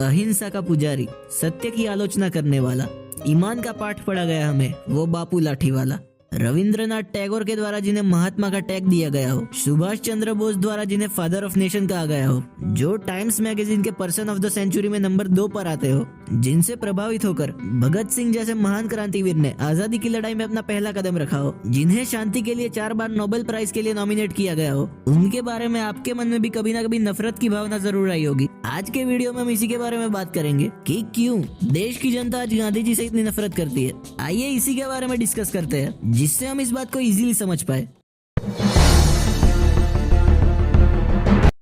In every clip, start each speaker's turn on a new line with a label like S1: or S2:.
S1: अहिंसा का पुजारी, सत्य की आलोचना करने वाला, ईमान का पाठ पढ़ा गया हमें, वो बापू लाठी वाला। रविंद्रनाथ टैगोर के द्वारा जिन्हें महात्मा का टैग दिया गया हो, सुभाष चंद्र बोस द्वारा जिन्हें फादर ऑफ नेशन कहा गया हो, जो टाइम्स मैगजीन के पर्सन ऑफ द सेंचुरी में नंबर 2 पर आते हो, जिनसे प्रभावित होकर भगत सिंह जैसे महान क्रांतिवीर ने आजादी की लड़ाई में अपना पहला कदम रखा हो, जिन्हें शांति के लिए 4 बार नोबेल प्राइज के लिए नॉमिनेट किया गया हो, उनके बारे में आपके मन में भी कभी ना कभी नफरत की भावना जरूर आई होगी। आज के वीडियो में हम इसी के बारे में बात करेंगे कि क्यों देश की जनता आज गांधी जी से इतनी नफरत करती है। आइए इसी के बारे में डिस्कस करते हैं, जिससे हम इस बात को इजीली समझ पाए।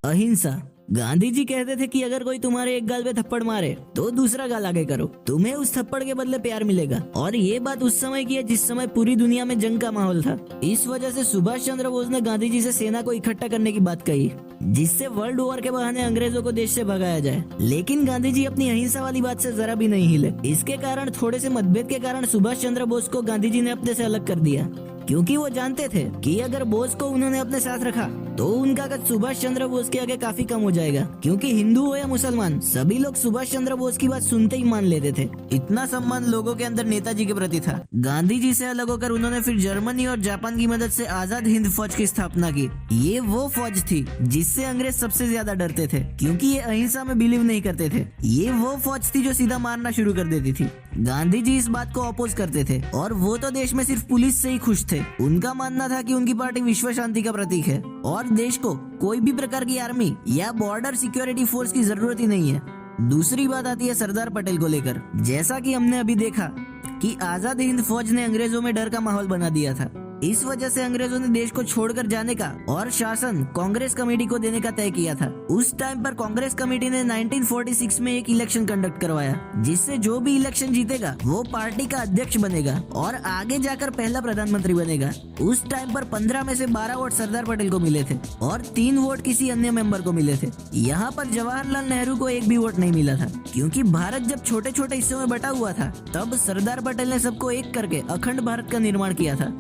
S1: अहिंसा। गांधी जी कहते थे कि अगर कोई तुम्हारे एक गाल पे थप्पड़ मारे तो दूसरा गाल आगे करो, तुम्हें उस थप्पड़ के बदले प्यार मिलेगा। और ये बात उस समय की है जिस समय पूरी दुनिया में जंग का माहौल था। इस वजह से सुभाष चंद्र बोस ने गांधी जी से सेना को इकट्ठा करने की बात कही, जिससे वर्ल्ड वॉर के बहाने अंग्रेजों को देश से भगाया जाए। लेकिन गांधी जी अपनी अहिंसा वाली बात से जरा भी नहीं हिले। इसके कारण थोड़े से मतभेद के कारण सुभाष चंद्र बोस को गांधी जी ने अपने से अलग कर दिया, क्योंकि वो जानते थे कि अगर बोस को उन्होंने अपने साथ रखा तो उनका कद सुभाष चंद्र बोस के आगे काफी कम हो जाएगा, क्योंकि हिंदू हो या मुसलमान सभी लोग सुभाष चंद्र बोस की बात सुनते ही मान लेते थे। इतना सम्मान लोगों के अंदर नेताजी के प्रति था। गांधी जी से अलग होकर उन्होंने फिर जर्मनी और जापान की मदद से आजाद हिंद फौज की स्थापना की। ये वो फौज थी जिससे अंग्रेज सबसे ज्यादा डरते थे, क्योंकि ये अहिंसा में बिलीव नहीं करते थे। ये वो फौज थी जो सीधा मारना शुरू कर देती थी। गांधी जी इस बात को अपोज करते थे, और वो तो देश में सिर्फ पुलिस से ही खुश थे। उनका मानना था कि उनकी पार्टी विश्व शांति का प्रतीक है और देश को कोई भी प्रकार की आर्मी या बॉर्डर सिक्योरिटी फोर्स की जरूरत ही नहीं है। दूसरी बात आती है सरदार पटेल को लेकर। जैसा कि हमने अभी देखा कि आजाद हिंद फौज ने अंग्रेजों में डर का माहौल बना दिया था। इस वजह से अंग्रेजों ने देश को छोड़कर जाने का और शासन कांग्रेस कमेटी को देने का तय किया था। उस टाइम पर कांग्रेस कमेटी ने 1946 में एक इलेक्शन कंडक्ट करवाया, जिससे जो भी इलेक्शन जीतेगा वो पार्टी का अध्यक्ष बनेगा और आगे जाकर पहला प्रधानमंत्री बनेगा। उस टाइम पर 15 में से 12 वोट सरदार पटेल को मिले थे और 3 वोट किसी अन्य मेंबर को मिले थे। यहाँ पर जवाहरलाल नेहरू को एक भी वोट नहीं मिला था, क्योंकि भारत जब छोटे छोटे हिस्सों में बटा हुआ था तब सरदार पटेल ने सबको एक करके अखंड भारत का निर्माण किया था।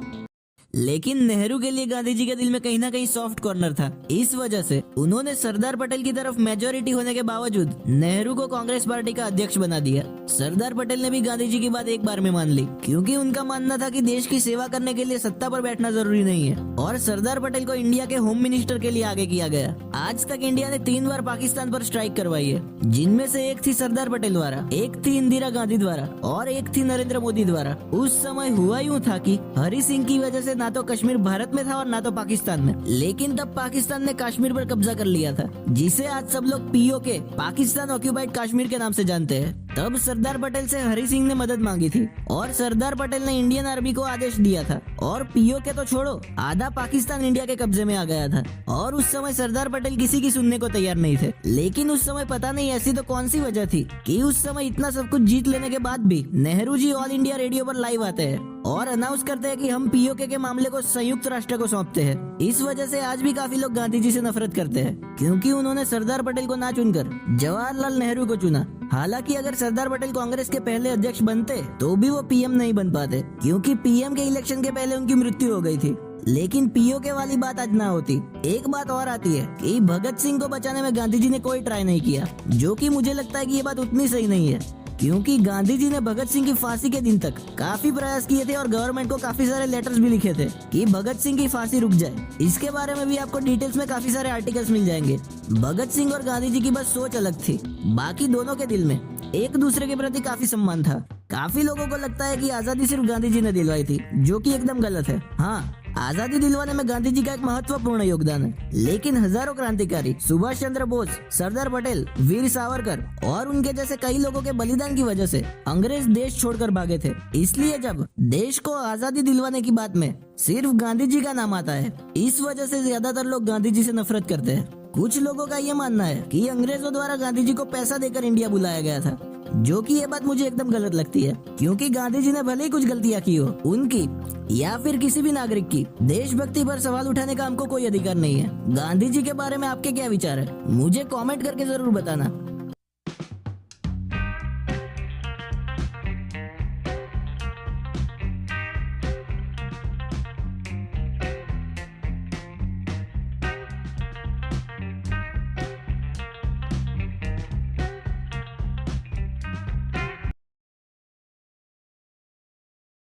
S1: लेकिन नेहरू के लिए गांधी जी के दिल में कहीं ना कहीं सॉफ्ट कॉर्नर था। इस वजह से उन्होंने सरदार पटेल की तरफ मेजोरिटी होने के बावजूद नेहरू को कांग्रेस पार्टी का अध्यक्ष बना दिया। सरदार पटेल ने भी गांधी जी की बात एक बार में मान ली, क्योंकि उनका मानना था कि देश की सेवा करने के लिए सत्ता पर बैठना जरूरी नहीं है। और सरदार पटेल को इंडिया के होम मिनिस्टर के लिए आगे किया गया। आज तक इंडिया ने 3 बार पाकिस्तान पर स्ट्राइक करवाई है, जिनमें से एक थी सरदार पटेल द्वारा, एक थी इंदिरा गांधी द्वारा और एक थी नरेंद्र मोदी द्वारा। उस समय हुआ यूँ था कि हरि सिंह की वजह से ना तो कश्मीर भारत में था और ना तो पाकिस्तान में, लेकिन तब पाकिस्तान ने कश्मीर पर कब्जा कर लिया था, जिसे आज सब लोग पीओके, पाकिस्तान ऑक्यूपाइड कश्मीर के नाम से जानते हैं। तब सरदार पटेल से हरि सिंह ने मदद मांगी थी और सरदार पटेल ने इंडियन आर्मी को आदेश दिया था, और पीओके तो छोड़ो, आधा पाकिस्तान इंडिया के कब्जे में आ गया था। और उस समय सरदार पटेल किसी की सुनने को तैयार नहीं थे। लेकिन उस समय पता नहीं ऐसी तो कौन सी वजह थी कि उस समय इतना सब कुछ जीत लेने के बाद भी Nehru ji all India radio पर लाइव आते हैं और अनाउंस करते हैं कि हम पीओके के मामले को संयुक्त राष्ट्र को सौंपते हैं। इस वजह से आज भी काफी लोग गांधी जी से नफरत करते हैं, क्योंकि उन्होंने सरदार पटेल को ना चुनकर जवाहरलाल नेहरू को चुना। हालांकि अगर सरदार पटेल कांग्रेस के पहले अध्यक्ष बनते तो भी वो पीएम नहीं बन पाते, क्योंकि पीएम के इलेक्शन के पहले उनकी मृत्यु हो गई थी। लेकिन पीओके वाली बात आज ना होती। एक बात और आती है कि भगत सिंह को बचाने में गांधी जी ने कोई ट्राई नहीं किया, जो कि मुझे लगता है कि ये बात उतनी सही नहीं है, क्योंकि गांधी जी ने भगत सिंह की फांसी के दिन तक काफी प्रयास किए थे और गवर्नमेंट को काफी सारे लेटर्स भी लिखे थे कि भगत सिंह की फांसी रुक जाए। इसके बारे में भी आपको डिटेल्स में काफी सारे आर्टिकल्स मिल जाएंगे। भगत सिंह और गांधी जी की बस सोच अलग थी, बाकी दोनों के दिल में एक दूसरे के प्रति काफी सम्मान था। काफी लोगों को लगता है कि आजादी सिर्फ गांधी जी ने दिलवाई थी, जो कि एकदम गलत है। हाँ, आजादी दिलवाने में गांधी जी का एक महत्वपूर्ण योगदान है, लेकिन हजारों क्रांतिकारी, सुभाष चंद्र बोस, सरदार पटेल, वीर सावरकर और उनके जैसे कई लोगों के बलिदान की वजह से अंग्रेज देश छोड़कर भागे थे। इसलिए जब देश को आजादी दिलवाने की बात में सिर्फ गांधी जी का नाम आता है, इस वजह से ज्यादातर लोग गांधी जी से नफरत करते हैं। कुछ लोगों का ये मानना है कि अंग्रेजों द्वारा गांधी जी को पैसा देकर इंडिया बुलाया गया था, जो कि ये बात मुझे एकदम गलत लगती है, क्योंकि गांधी जी ने भले ही कुछ गलतियां की हो, उनकी या फिर किसी भी नागरिक की देशभक्ति पर सवाल उठाने का हमको कोई अधिकार नहीं है। गांधी जी के बारे में आपके क्या विचार है, मुझे कमेंट करके जरूर बताना।